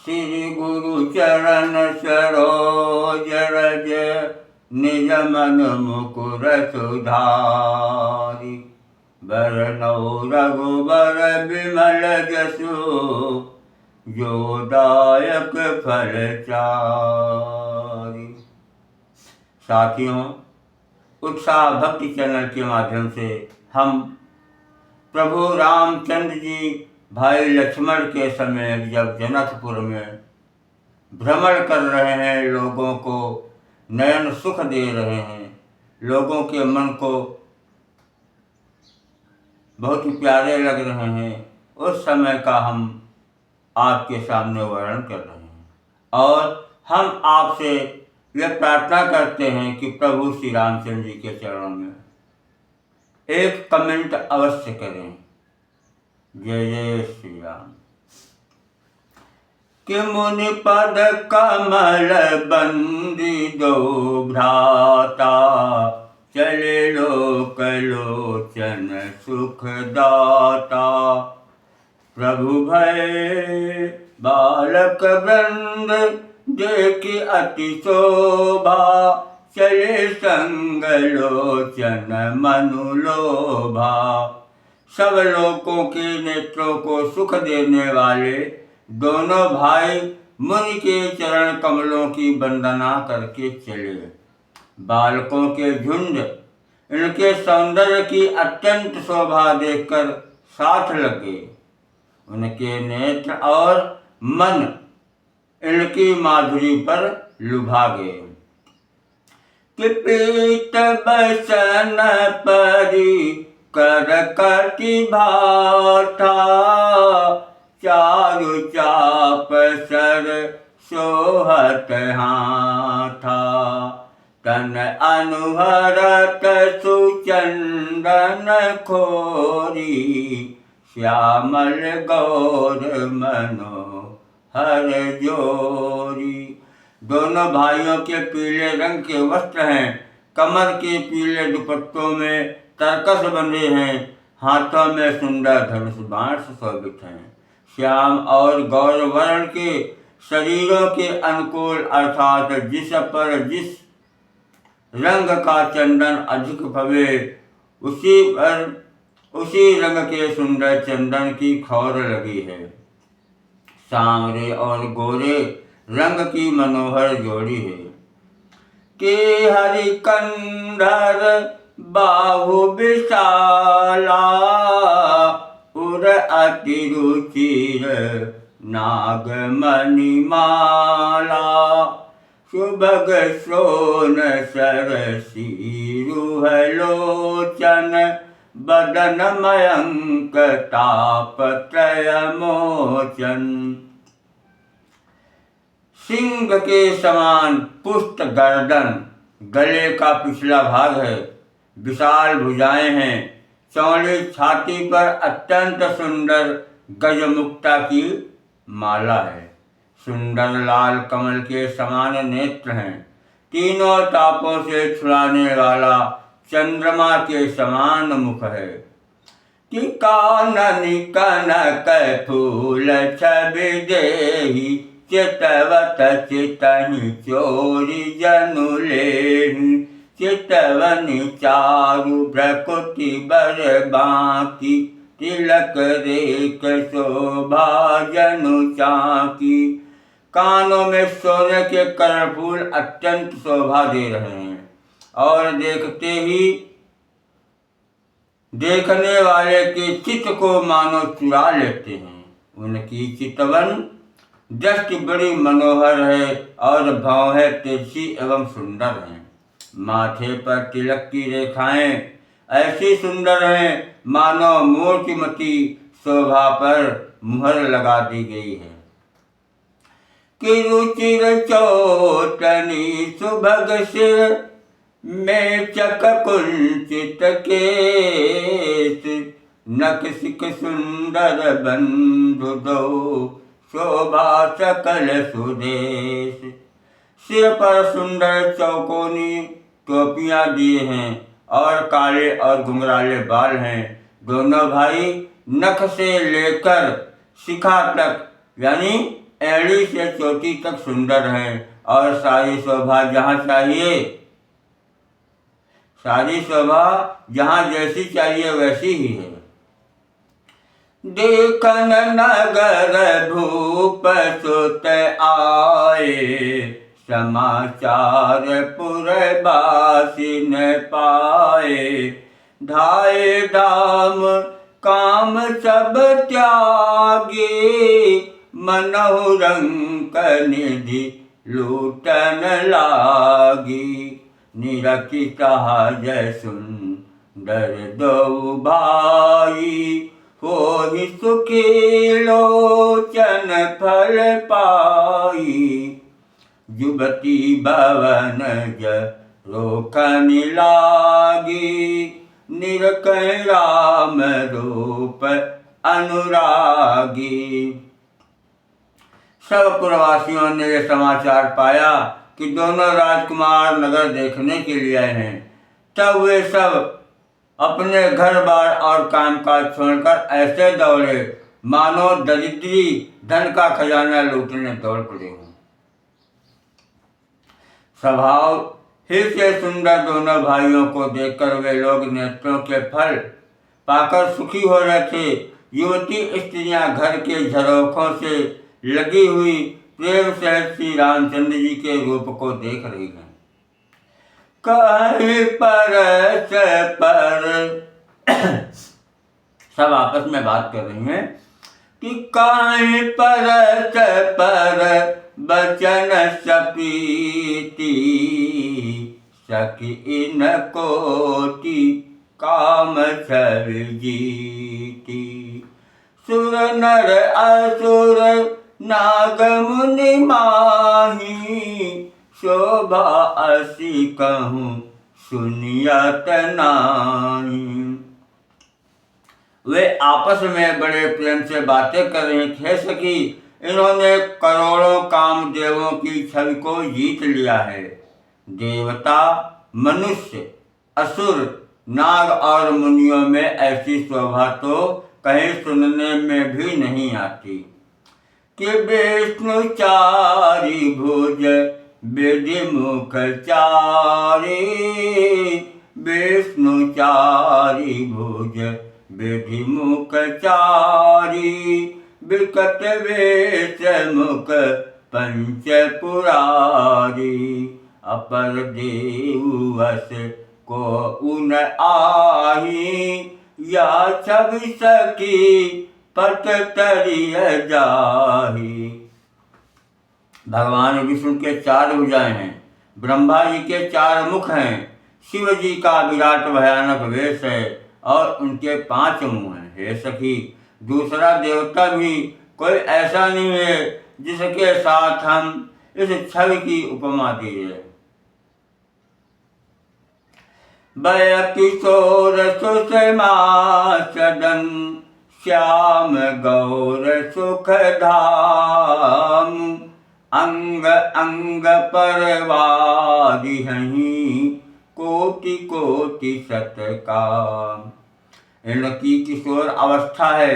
श्री गुरु चरण सरोज रज निज मन मुकुर सुधारि। बरनौ रघुबर विमल जसु जो दायक फल चारि। साथियों, उत्साह भक्ति चैनल के माध्यम से हम प्रभु रामचंद्र जी भाई लक्ष्मण के समय जब जनकपुर में भ्रमण कर रहे हैं, लोगों को नयन सुख दे रहे हैं, लोगों के मन को बहुत ही प्यारे लग रहे हैं, उस समय का हम आपके सामने वर्णन कर रहे हैं। और हम आपसे यह प्रार्थना करते हैं कि प्रभु श्री रामचंद्र जी के चरणों में एक कमेंट अवश्य करें। जय जय श्री राम। कि मुनि पद कमल बंदी दो भ्राता, चले लोक लोचन सुख दाता। प्रभु भय बालक वृंद देखी अति शोभा, चले संग लोचन मनु लोभा। सब लोगों के नेत्रों को सुख देने वाले दोनों भाई मुनि के चरण कमलों की वंदना करके चले। बालकों के झुंड इनके सौंदर्य की अत्यंत शोभा देखकर साथ लगे। उनके नेत्र और मन इनकी माधुरी पर लुभा गए। कि पीत बसन परी कर कति भाता, चारु चाप सर सोहत हाथा। तन अनुहरत सुचंदन खोरी, श्यामल गौर मनोहर जोरी। दोनों भाइयों के पीले रंग के वस्त्र हैं, कमर के पीले दुपट्टों में तरकस बंधे हैं, हाथों में सुंदर धनुष बाण सुशोभित हैं। श्याम और गौर वर्ण के शरीरों के अनुकूल अर्थात जिस पर जिस रंग का चंदन अधिक भवे, उसी रंग के सुंदर चंदन की खौर लगी है। सांवरे और गोरे रंग की मनोहर जोड़ी है। के हरि कंधर बाहु विशाला, उर अति रुचिर नाग मणिमाला। सुभग सोन सरसी रुह लोचन, बदन मयंक ताप त्रय मोचन। सिंह के समान पुष्ट गर्दन, गले का पिछला भाग है, विशाल भुजाएं हैं, चौड़ी छाती पर अत्यंत सुंदर गजमुक्ता की माला है। सुंदर लाल कमल के समान नेत्र हैं, तीनों तापों से छुड़ाने वाला चंद्रमा के समान मुख है। कि कानन कनक फूल छवि देहि, चितवत चितहि चोरी जनु लेहि। चितवनि चारु भ्रकुटि बर बांकी, तिलक रेख शोभा जनु चाकी। कानों में सोने के कर्णफूल अत्यंत शोभा दे रहे हैं और देखते ही देखने वाले के चित्त को मानो चुरा लेते हैं। उनकी चितवन दृष्टि बड़ी मनोहर है और भौहें तिरछी एवं सुंदर हैं। माथे पर तिलक की रेखाएं ऐसी सुंदर हैं मानो मूर्तिमती शोभा पर मुहर लगा दी गई है। कि रुचिर चोटनी सुभग सिर, मेचक कुंचित केस। नखशिख सुंदर बंधु दो, शोभा सकल सुदेश। सिर पर सुंदर चौकोनी टोपियां दिए हैं और काले और घुंघराले बाल हैं। दोनों भाई नख से लेकर शिखा तक यानी एड़ी से चोटी तक सुंदर हैं और सारी शोभा जहाँ चाहिए, सारी शोभा जहाँ जैसी चाहिए वैसी ही है। देखन नगर भूप सुत आए, समाचार पुरबासी न पाए। धाये धाम काम सब त्यागी, मनहु रंक निधि लूटन लागी। निरखी कहा जय सुंदर दो भाई, होहि सुखी लोचन फल पाई। युवती भवन रोकन लागी, निरखै राम रूप अनुरागी। सब पुरवासियों ने यह समाचार पाया कि दोनों राजकुमार नगर देखने के लिए आए हैं। तब वे सब अपने घर बार और कामकाज छोड़कर ऐसे दौड़े मानो दरिद्री धन का खजाना लूटने दौड़ पड़े हों। स्वभाव ही से सुंदर दोनों भाइयों को देखकर वे लोग नेत्रों के फल पाकर सुखी हो रहे थे। युवती स्त्रियां घर के झरोखों से लगी हुई प्रेम से श्री रामचंद्र जी के रूप को देख रही हैं। कहीं पर सब आपस में बात कर रही हैं कि कहीं पर बचन सपीती, सखी इन कोटि काम छल जीती। सुर नर असुर नाग मुनि माही, शोभा असी कहूँ सुनियत नाही। वे आपस में बड़े प्रेम से बातें कर रहे थे सखी, इन्होंने करोड़ों कामदेवों की छवि को जीत लिया है। देवता, मनुष्य, असुर, नाग और मुनियों में ऐसी शोभा तो कहीं सुनने में भी नहीं आती कि विष्णु चारि भुज विधि मुख चारि, विष्णु चारि भुज विधि मुख चारि। विकट वेश मुख पंच पुरारी, अपर देव वस को उन आही। या छवि सकी पट तरिय जाही। भगवान विष्णु के 4 भुजाएं हैं, ब्रह्मा जी के 4 मुख हैं, शिव जी का विराट भयानक वेश है और उनके 5 मुंह हैं। हे सखी, दूसरा देवता भी कोई ऐसा नहीं है जिसके साथ हम इस छवि की उपमा दीजिए। भय किशोर सुषमा सदन, श्याम गौर सुख धाम। अंग अंग परवारी हहीं, कोटि कोटि सत काम। इनकी किशोर अवस्था है।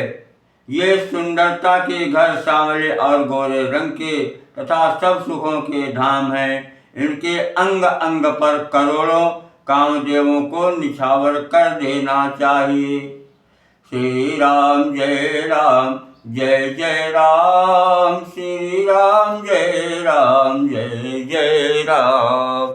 ये सुंदरता के घर सांवले और गोरे रंग के तथा सब सुखों के धाम हैं। इनके अंग अंग पर करोड़ों कामदेवों को निछावर कर देना चाहिए। श्री राम जय राम जय जय राम, श्री राम जय राम जय जय राम।